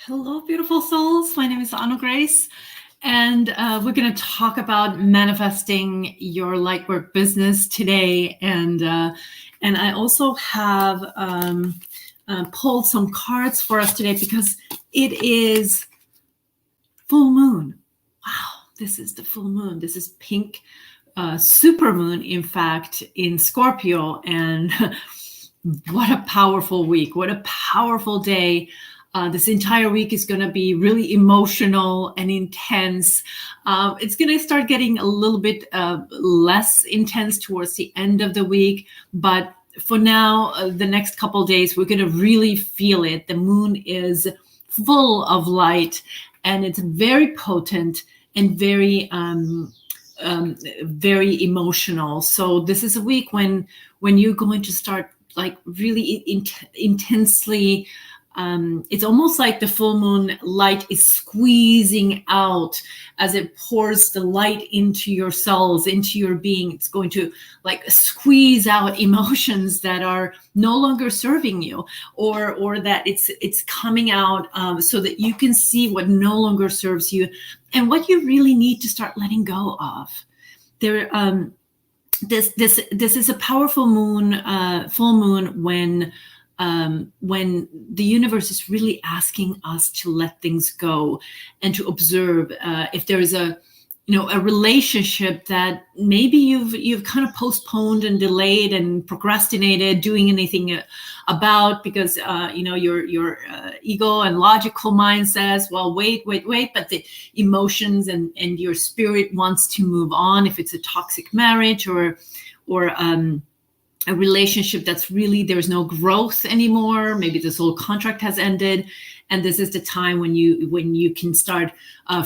Hello, beautiful souls. My name is Anna Grace, and we're going to talk about manifesting your Lightwork business today. And I also have pulled some cards for us today because it is full moon. Wow, this is the full moon. This is pink super moon, in fact, in Scorpio. And what a powerful week. What a powerful day. This entire week is going to be really emotional and intense. It's going to start getting a little bit less intense towards the end of the week. But for now, the next couple of days, we're going to really feel it. The moon is full of light, and it's very potent and very very emotional. So this is a week when you're going to start like really intensely. It's almost like the full moon light is squeezing out as it pours the light into your cells, into your being. It's going to like squeeze out emotions that are no longer serving you, or that it's coming out so that you can see what no longer serves you and what you really need to start letting go of. This is a powerful moon, full moon when the universe is really asking us to let things go and to observe if there is a relationship that maybe you've kind of postponed and delayed and procrastinated doing anything about because your ego and logical mind says, well, wait, but the emotions and your spirit wants to move on. If it's a toxic marriage or a relationship that's really, there's no growth anymore. Maybe this whole contract has ended, and this is the time when you can start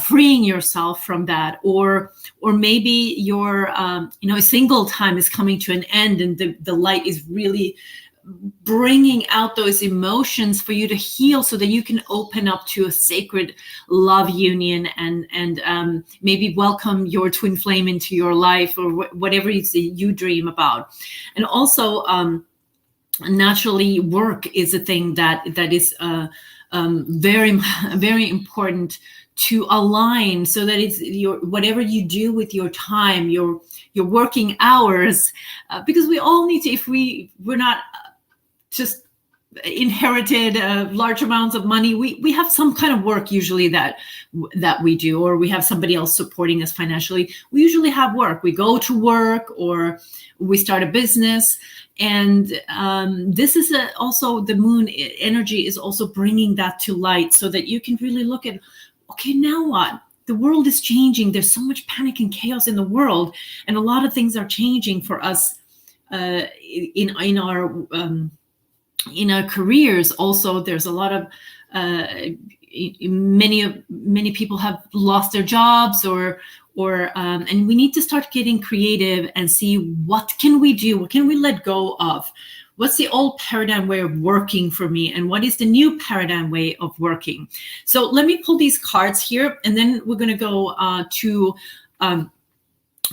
freeing yourself from that. Or maybe your single time is coming to an end, and the light is really bringing out those emotions for you to heal, so that you can open up to a sacred love union and maybe welcome your twin flame into your life, or whatever you dream about. And also naturally, work is a thing that is very, very important to align, so that it's whatever you do with your time, your working hours, because we all need to, if we're not just inherited large amounts of money, we have some kind of work usually that we do, or we have somebody else supporting us financially. We usually have work. We go to work, or we start a business. And this is also the moon energy is also bringing that to light, so that you can really look at, okay, now what? The world is changing. There's so much panic and chaos in the world, and a lot of things are changing for us in our careers. Also, there's a lot of many people have lost their jobs, or and we need to start getting creative and see, what can we do? What can we let go of? What's the old paradigm way of working for me, and what is the new paradigm way of working? So let me pull these cards here, and then we're going to go to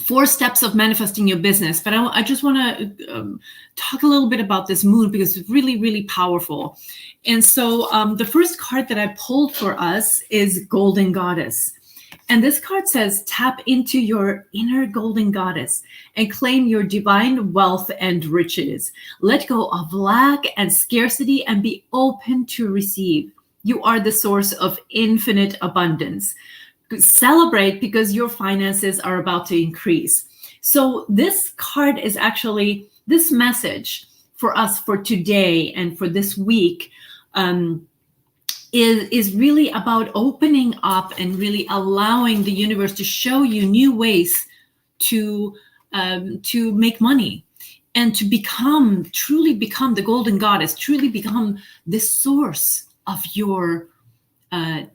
4 steps of manifesting your business. But I just want to talk a little bit about this moon, because it's really, really powerful. And so the first card that I pulled for us is Golden Goddess. And this card says, tap into your inner golden goddess and claim your divine wealth and riches. Let go of lack and scarcity and be open to receive. You are the source of infinite abundance. Celebrate, because your finances are about to increase. So this card is actually, this message for us for today and for this week is really about opening up and really allowing the universe to show you new ways to make money, and to truly become the golden goddess, truly become the source of your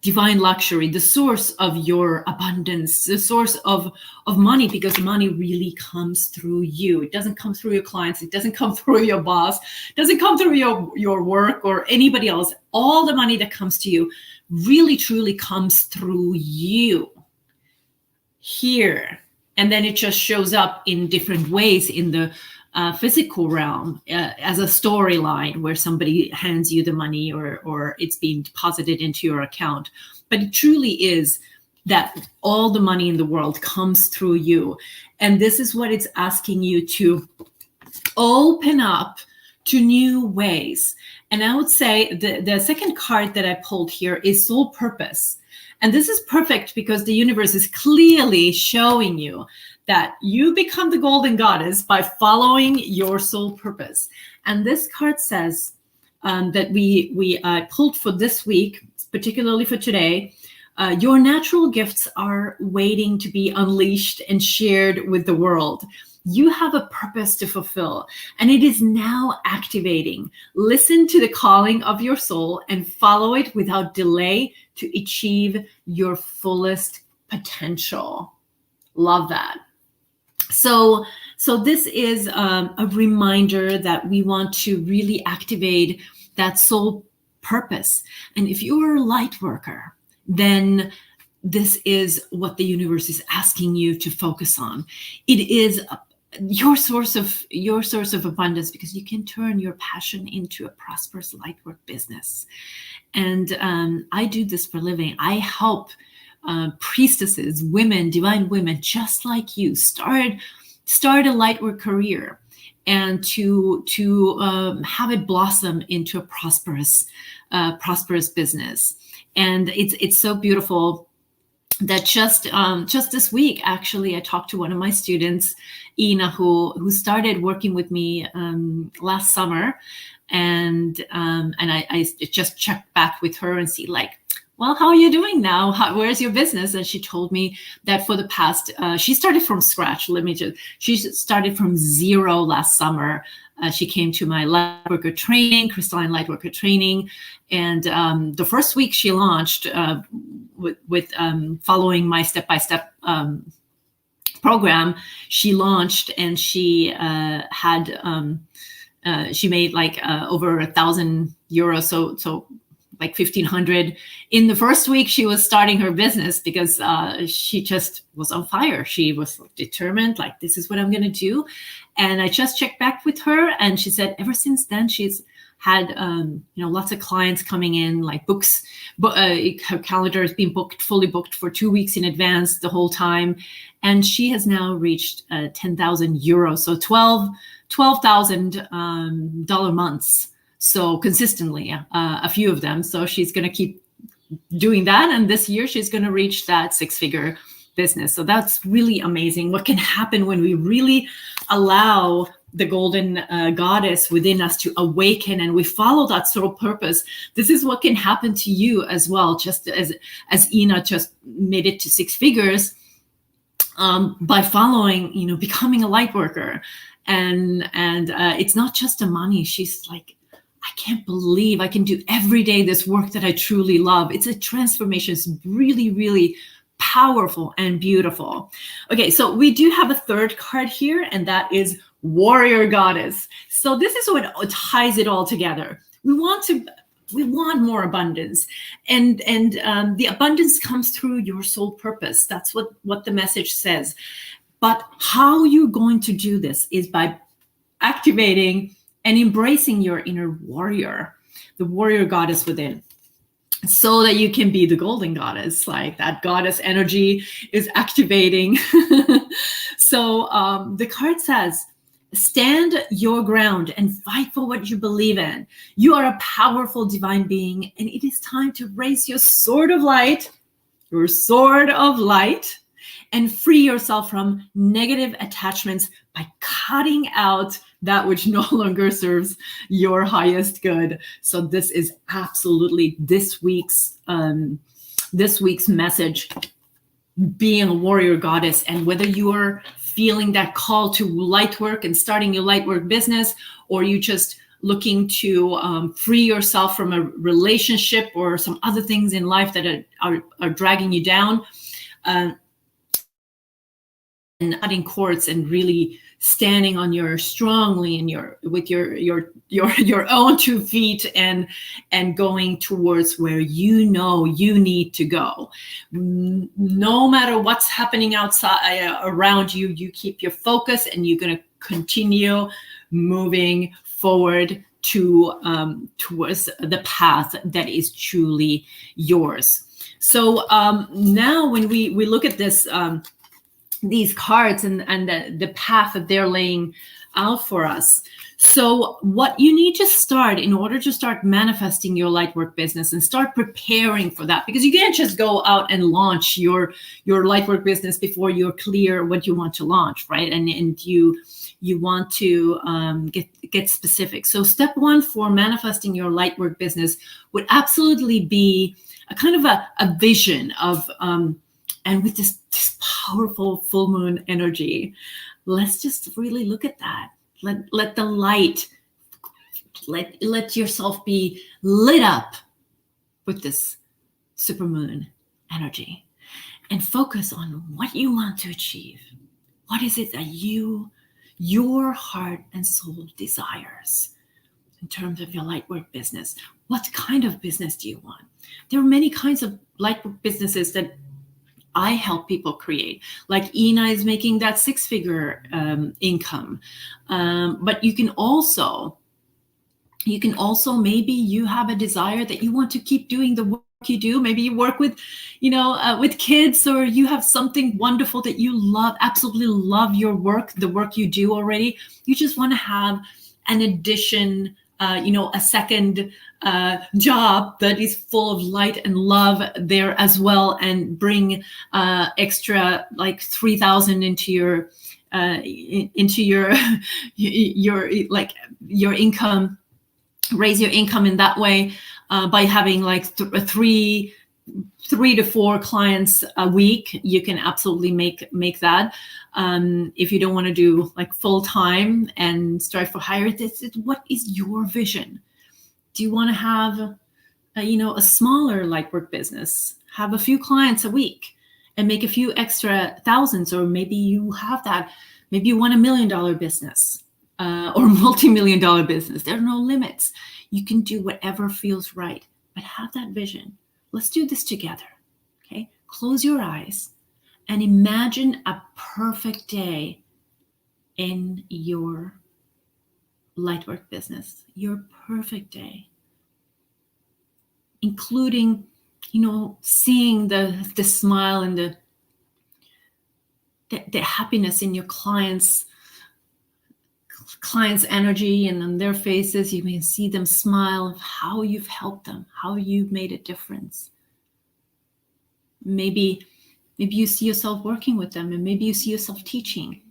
divine luxury, the source of your abundance, the source of money, because money really comes through you. It doesn't come through your clients. It doesn't come through your boss. It doesn't come through your work or anybody else. All the money that comes to you really, truly comes through you here. And then it just shows up in different ways in the physical realm as a storyline where somebody hands you the money or it's being deposited into your account. But it truly is that all the money in the world comes through you. And this is what it's asking you to open up to new ways. And I would say the second card that I pulled here is soul purpose. And this is perfect because the universe is clearly showing you that you become the golden goddess by following your soul purpose. And this card says that we pulled for this week, particularly for today, your natural gifts are waiting to be unleashed and shared with the world. You have a purpose to fulfill, and it is now activating. Listen to the calling of your soul and follow it without delay to achieve your fullest potential. Love that. So this is a reminder that we want to really activate that soul purpose. And if you're a light worker, then this is what the universe is asking you to focus on. It is your source of abundance, because you can turn your passion into a prosperous lightwork business. And I do this for a living. I help priestesses, women, divine women, just like you, start a lightwork career and to have it blossom into a prosperous business. And it's so beautiful that just this week, actually, I talked to one of my students, Ina, who started working with me last summer, and I just checked back with her and see, like, well, how are you doing now? Where's your business? And she told me that for the past, she started from scratch. She started from zero last summer. She came to my Lightworker training, crystalline Lightworker training. And the first week she launched with following my step-by-step program, she launched, and she she made like over €1,000. So like 1,500 in the first week she was starting her business, because she just was on fire. She was determined, like, this is what I'm going to do. And I just checked back with her, and she said ever since then she's had lots of clients coming in, like books, her calendar has been fully booked for 2 weeks in advance the whole time. And she has now reached €10,000, so $12,000 months. So consistently, a few of them. So she's going to keep doing that. And this year she's going to reach that 6-figure business. So that's really amazing. What can happen when we really allow the golden goddess within us to awaken and we follow that soul purpose. This is what can happen to you as well. Just as Ina just made it to 6 figures by following, becoming a light worker. And it's not just the money. She's like, I can't believe I can do every day this work that I truly love. It's a transformation. It's really, really powerful and beautiful. Okay, so we do have a third card here, and that is Warrior Goddess. So this is what ties it all together. We want more abundance, and the abundance comes through your soul purpose. That's what the message says. But how you're going to do this is by activating and embracing your inner warrior, the warrior goddess within, so that you can be the golden goddess. Like, that goddess energy is activating. So the card says, stand your ground and fight for what you believe in. You are a powerful divine being, and it is time to raise your sword of light, and free yourself from negative attachments by cutting out that which no longer serves your highest good. So this is absolutely this week's message, being a warrior goddess. And whether you are feeling that call to light work and starting your light work business, or you just looking to free yourself from a relationship or some other things in life that are dragging you down, and cutting cords and really standing on strongly with your own 2 feet and going towards where you need to go. No matter what's happening outside around you, you keep your focus and you're going to continue moving forward towards the path that is truly yours. So now when we look at this, these cards and the path that they're laying out for us. So what you need to start in order to start manifesting your Lightwork business and start preparing for that, because you can't just go out and launch your Lightwork business before you're clear what you want to launch, right? And you want to get specific. So step one for manifesting your Lightwork business would absolutely be a kind of a vision of, and with this powerful full moon energy, let's just really look at that. Let the light, let yourself be lit up with this supermoon energy, and focus on what you want to achieve. What is it that your heart and soul desires in terms of your Lightwork business? What kind of business do you want? There are many kinds of Lightwork businesses that I help people create. Like Ina is making that 6-figure income. But you can also, maybe you have a desire that you want to keep doing the work you do. Maybe you work with, with kids, or you have something wonderful that you love, absolutely love your work, the work you do already. You just want to have an addition, a second job that is full of light and love there as well, and bring extra like 3,000 into your your income, raise your income in that way by having like 3 to 4 clients a week. You can absolutely make that. If you don't want to do like full time and strive for higher, what is your vision? Do you want to have a smaller Lightwork business, have a few clients a week and make a few extra thousands? Or maybe you have that, maybe you want $1 million business or multi-million-dollar business. There are no limits. You can do whatever feels right, but have that vision. Let's do this together, okay? Close your eyes and imagine a perfect day in your Lightwork business, your perfect day, including, seeing the smile and the happiness in your clients' energy, and on their faces. You may see them smile of how you've helped them, how you've made a difference. Maybe you see yourself working with them, and maybe you see yourself teaching.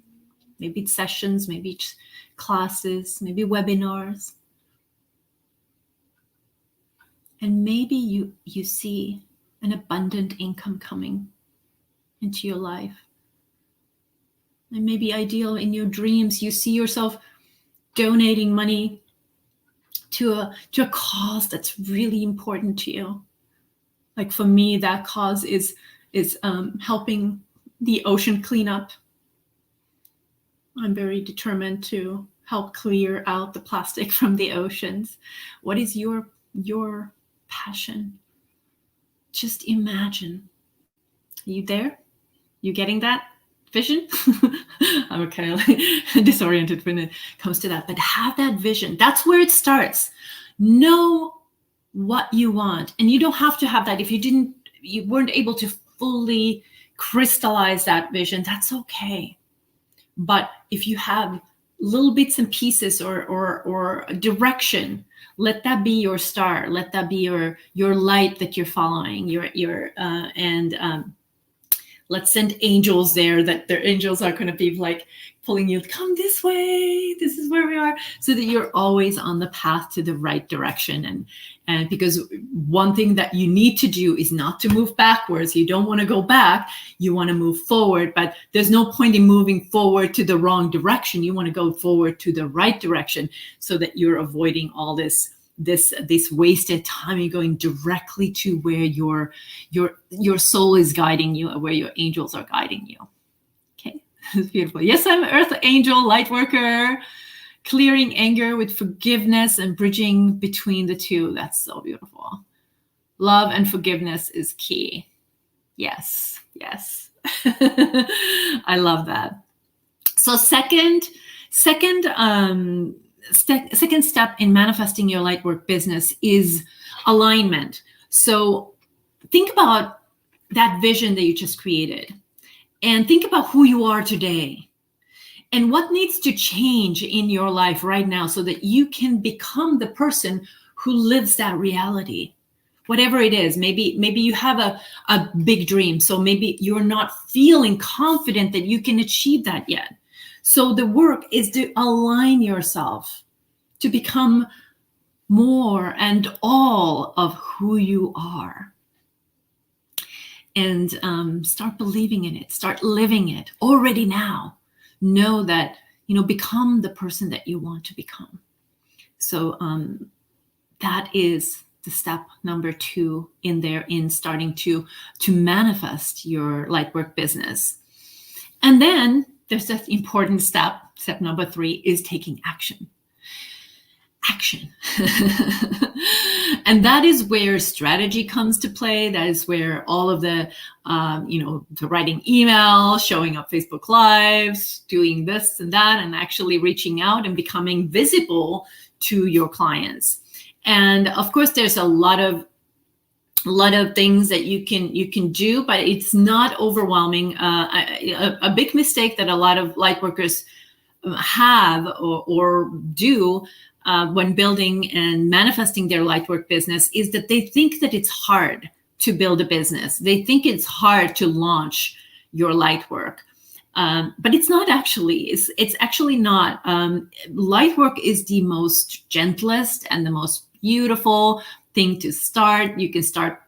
Maybe it's sessions, maybe it's classes, maybe webinars. And maybe you see an abundant income coming into your life. And maybe ideal in your dreams, you see yourself donating money to a cause that's really important to you. Like for me, that cause is helping the ocean cleanup. I'm very determined to help clear out the plastic from the oceans. What is your passion? Just imagine. Are you there? You getting that vision? I'm kind of disoriented when it comes to that, but have that vision. That's where it starts. Know what you want, and you don't have to have that if you weren't able to fully crystallize that vision. That's okay. But if you have little bits and pieces or direction, let that be your star. Let that be your light that you're following. Let's send angels there, that their angels are going to be like pulling you, come this way, this is where we are, so that you're always on the path to the right direction. And because one thing that you need to do is not to move backwards. You don't want to go back, you want to move forward, but there's no point in moving forward to the wrong direction. You want to go forward to the right direction so that you're avoiding all this wasted time. You're going directly to where your soul is guiding you, or where your angels are guiding you. Okay, it's beautiful. Yes, I'm Earth Angel Lightworker, clearing anger with forgiveness and bridging between the two. That's so beautiful. Love and forgiveness is key. Yes. I love that. So second Second step in manifesting your Lightwork business is alignment. So think about that vision that you just created and think about who you are today and what needs to change in your life right now so that you can become the person who lives that reality. Whatever it is, maybe you have a big dream, so maybe you're not feeling confident that you can achieve that yet. So the work is to align yourself to become more and all of who you are. And start believing in it, start living it already now. Know that, become the person that you want to become. So that is the step number 2 in starting to manifest your Lightwork business. And then there's that important step number 3 is taking action. And that is where strategy comes to play. That is where all of the writing email, showing up Facebook Lives, doing this and that, and actually reaching out and becoming visible to your clients. And of course, there's a lot of things that you can do, but it's not overwhelming. A big mistake that a lot of Lightworkers have or do when building and manifesting their Lightwork business is that they think that it's hard to build a business. They think it's hard to launch your Lightwork. But it's not actually. It's actually not. Lightwork is the most gentlest and the most beautiful thing to start. You can start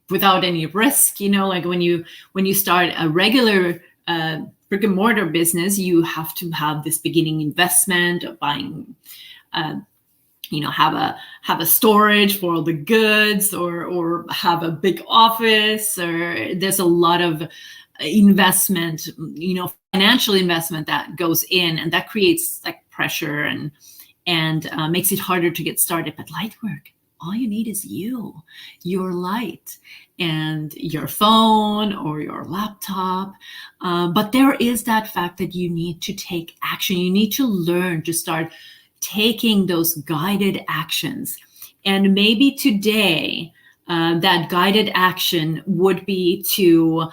without any risk. Like when you start a regular brick and mortar business, you have to have this beginning investment of buying, have a storage for all the goods, or have a big office, or there's a lot of investment, financial investment that goes in, and that creates like pressure and makes it harder to get started. But Lightwork, all you need is your light and your phone or your laptop. But there is that fact that you need to take action. You need to learn to start taking those guided actions. And maybe today, that guided action would be to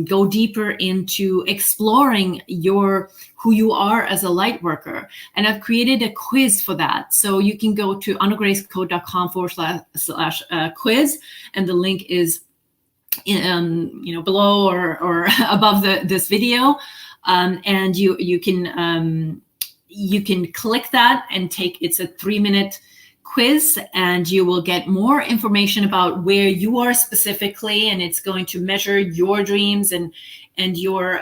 go deeper into exploring who you are as a Lightworker. And I've created a quiz for that. So you can go to annagracecode.com/quiz, and the link is below or above this video. And you can click that and it's a 3-minute quiz, and you will get more information about where you are specifically, and it's going to measure your dreams and your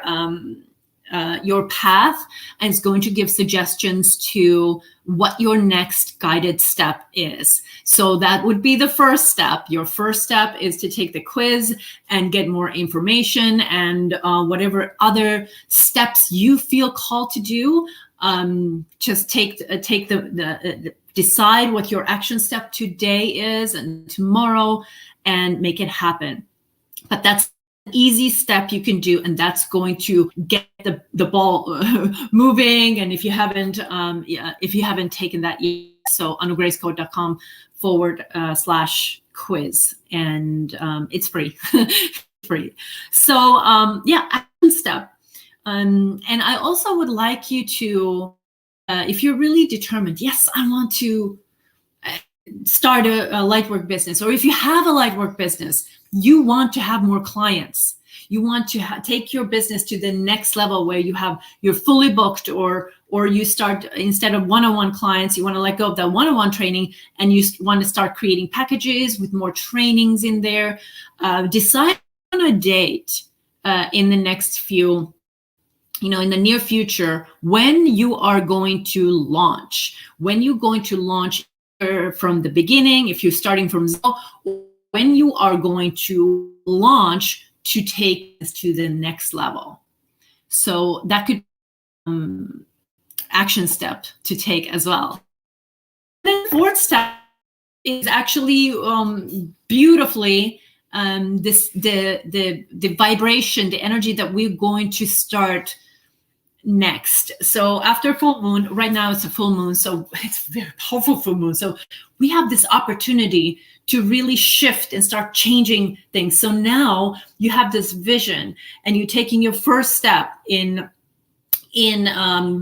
path, and it's going to give suggestions to what your next guided step is. So that would be the first step. Your first step is to take the quiz and get more information, and whatever other steps you feel called to do, just take the decide what your action step today is and tomorrow, and make it happen. But that's an easy step you can do, and that's going to get the ball moving. And if you haven't taken that yet, so annagracecode.com/quiz, and it's free. Free. So action step. And I also would like you to, if you're really determined, yes, I want to start a Lightwork business, or if you have a Lightwork business, you want to have more clients. You want to take your business to the next level where you're fully booked, or you start, instead of one-on-one clients, you want to let go of that one-on-one training, and you want to start creating packages with more trainings in there. Decide on a date in the next few, in the near future, when you are going to launch, from the beginning, if you're starting from zero, when you are going to launch to take this to the next level. So that could be action step to take as well. The fourth step is actually beautifully the vibration, the energy that we're going to start next. So after full moon, right now it's a full moon, so it's a very powerful full moon. So we have this opportunity to really shift and start changing things. So now you have this vision, and you're taking your first step in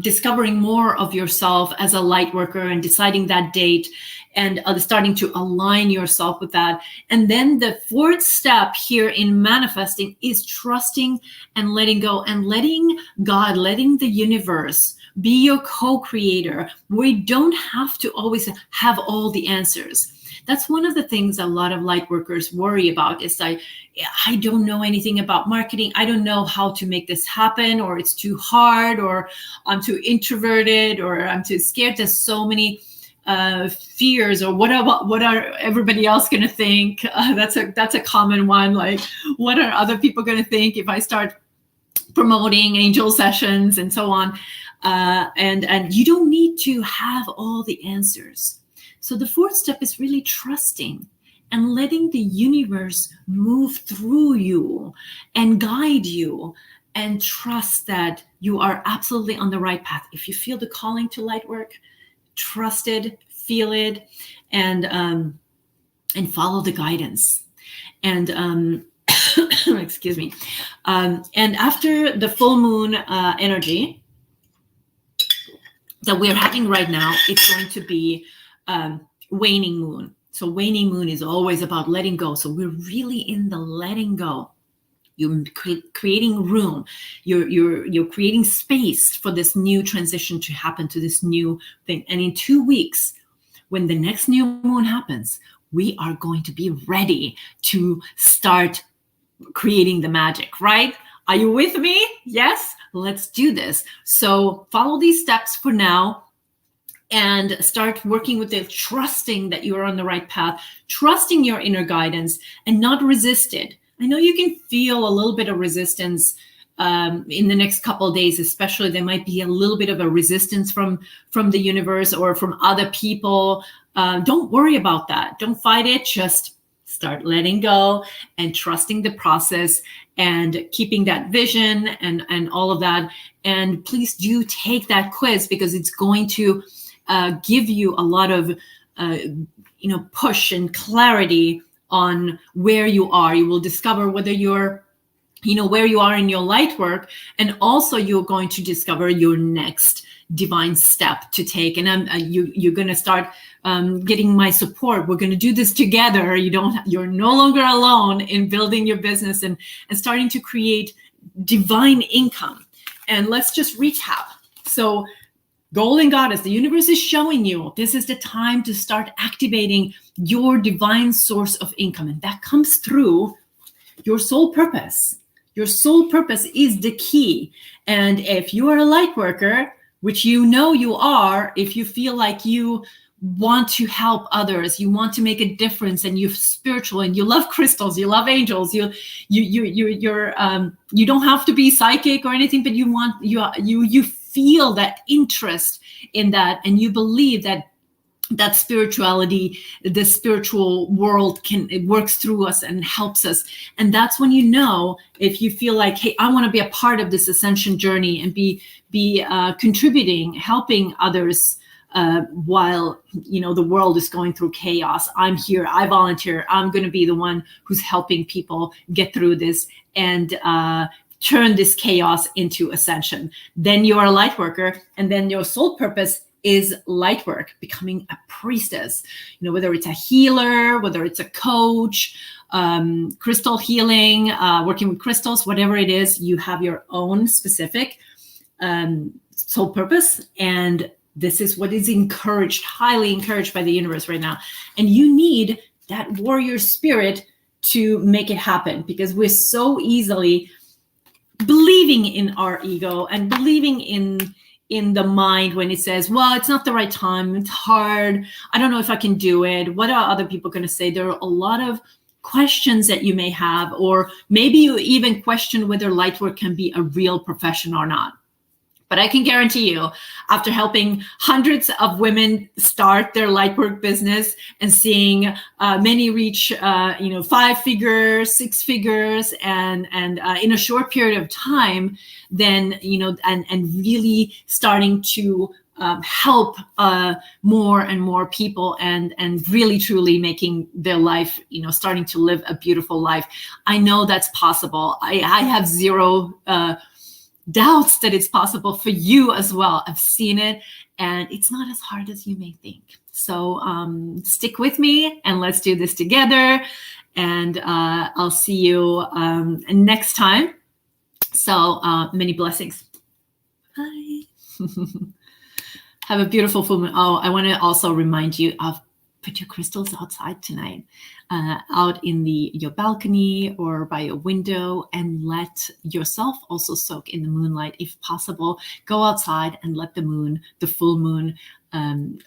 discovering more of yourself as a light worker and deciding that date and starting to align yourself with that. And then the fourth step here in manifesting is trusting and letting go, and letting God, letting the universe be your co-creator. We don't have to always have all the answers. That's one of the things a lot of light workers worry about, is like, I don't know anything about marketing. I don't know how to make this happen, or it's too hard, or I'm too introverted, or I'm too scared. There's so many fears, or what are everybody else going to think? That's a common one. Like, what are other people going to think if I start promoting angel sessions and so on? And you don't need to have all the answers. So the fourth step is really trusting and letting the universe move through you and guide you, and trust that you are absolutely on the right path. If you feel the calling to light work, trust it, feel it, and follow the guidance. And excuse me. And after the full moon energy that we're having right now, it's going to be waning moon. So waning moon is always about letting go. So we're really in the letting go. You're creating room. You're creating space for this new transition to happen, to this new thing. And in 2 weeks, when the next new moon happens, we are going to be ready to start creating the magic, right? Are you with me? Yes? Let's do this. So follow these steps for now, and start working with it, trusting that you are on the right path, trusting your inner guidance, and not resist it. I know you can feel a little bit of resistance in the next couple of days, especially. There might be a little bit of a resistance from the universe or from other people. Don't worry about that. Don't fight it. Just start letting go and trusting the process, and keeping that vision and all of that. And please do take that quiz, because it's going to give you a lot of push and clarity on where you are. You will discover whether you're, where you are in your light work, and also you're going to discover your next divine step to take. And you're going to start getting my support. We're going to do this together. You're no longer alone in building your business and starting to create divine income. And let's just recap. So Golden Goddess, the universe is showing you this is the time to start activating your divine source of income. And that comes through your soul purpose. Your soul purpose is the key. And if you are a light worker, which you are, if you feel like you want to help others, you want to make a difference, and you're spiritual, and you love crystals, you love angels, you don't have to be psychic or anything, but you feel that interest in that, and you believe that spirituality, the spiritual world it works through us and helps us. And that's when if you feel like, hey, I want to be a part of this ascension journey and be contributing, helping others while the world is going through chaos. I'm here, I volunteer, I'm going to be the one who's helping people get through this and turn this chaos into ascension. Then you are a light worker, and then your soul purpose is light work, becoming a priestess. Whether it's a healer, whether it's a coach, crystal healing, working with crystals, whatever it is, you have your own specific soul purpose. And this is what is encouraged, highly encouraged by the universe right now. And you need that warrior spirit to make it happen, because we're so easily believing in our ego and believing in the mind when it says, well, it's not the right time, it's hard, I don't know if I can do it, what are other people going to say? There are a lot of questions that you may have, or maybe you even question whether light work can be a real profession or not. But I can guarantee you, after helping hundreds of women start their Lightwork business and seeing many reach, 5 figures, 6 figures, and in a short period of time, then and really starting to help more and more people, and really truly making their life, starting to live a beautiful life. I know that's possible. I have zero doubts that it's possible for you as well. I've seen it, and it's not as hard as you may think. So stick with me and let's do this together. And I'll see you next time. So many blessings. Bye. Have a beautiful full moon. Oh, I want to also remind you of put your crystals outside tonight, out in your balcony or by a window, and let yourself also soak in the moonlight if possible. Go outside and let the moon, the full moon,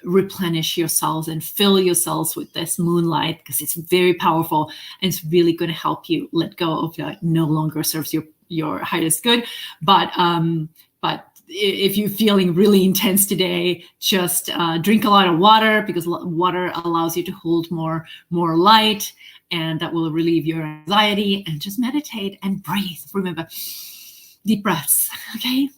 replenish your cells and fill your cells with this moonlight, because it's very powerful and it's really going to help you let go of that no longer serves your highest good. But if you're feeling really intense today, just drink a lot of water, because water allows you to hold more light, and that will relieve your anxiety. And just meditate and breathe. Remember, deep breaths, okay?